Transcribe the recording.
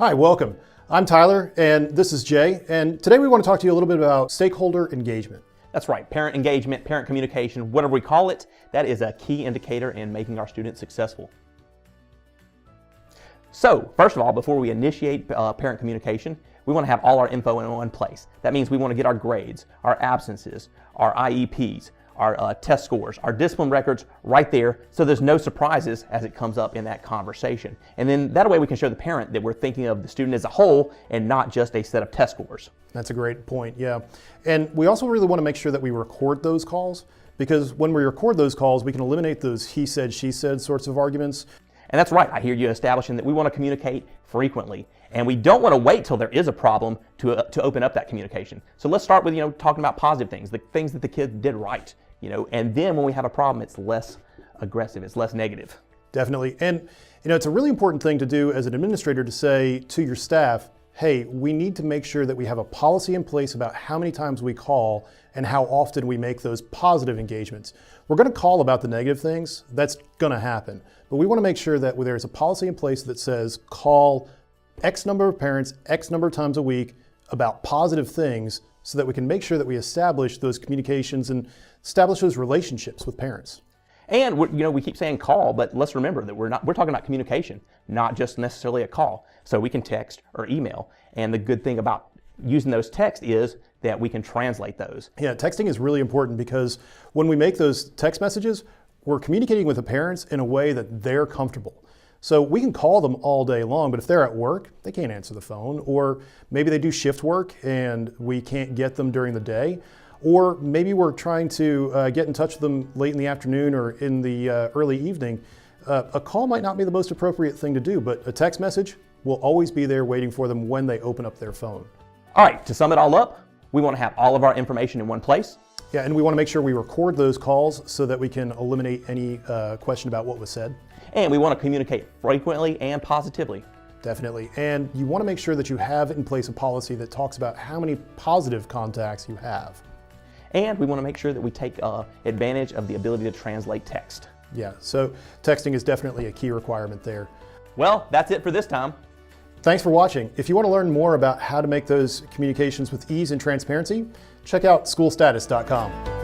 Hi, welcome. I'm Tyler, and this is Jay, and today we want to talk to you a little bit about stakeholder engagement. That's right, parent engagement, parent communication, whatever we call it, that is a key indicator in making our students successful. So, first of all, before we initiate parent communication, we want to have all our info in one place. That means we want to get our grades, our absences, our IEPs, our test scores, our discipline records right there, so there's no surprises as it comes up in that conversation. And then that way we can show the parent that we're thinking of the student as a whole and not just a set of test scores. That's a great point, yeah. And we also really want to make sure that we record those calls, because when we record those calls, we can eliminate those he said, she said sorts of arguments. And that's right, I hear you establishing that we want to communicate frequently. And we don't want to wait till there is a problem to open up that communication. So let's start with, talking about positive things, the things that the kid did right, and then when we have a problem, it's less aggressive, it's less negative. Definitely. And, it's a really important thing to do as an administrator to say to your staff, hey, we need to make sure that we have a policy in place about how many times we call and how often we make those positive engagements. We're going to call about the negative things. That's going to happen. But we want to make sure that there's a policy in place that says call X number of parents, X number of times a week about positive things so that we can make sure that we establish those communications and establish those relationships with parents. And we keep saying call, but let's remember that we're talking about communication, not just necessarily a call. So we can text or email. And the good thing about using those texts is that we can translate those. Yeah, texting is really important because when we make those text messages, we're communicating with the parents in a way that they're comfortable. So we can call them all day long, but if they're at work, they can't answer the phone, or maybe they do shift work and we can't get them during the day, or maybe we're trying to get in touch with them late in the afternoon or in the early evening. A call might not be the most appropriate thing to do, but a text message will always be there waiting for them when they open up their phone. All right, to sum it all up, we want to have all of our information in one place. Yeah, and we want to make sure we record those calls so that we can eliminate any question about what was said. And we want to communicate frequently and positively. Definitely. And you want to make sure that you have in place a policy that talks about how many positive contacts you have. And we want to make sure that we take advantage of the ability to translate text. Yeah, so texting is definitely a key requirement there. Well, that's it for this time. Thanks for watching. If you want to learn more about how to make those communications with ease and transparency, check out schoolstatus.com.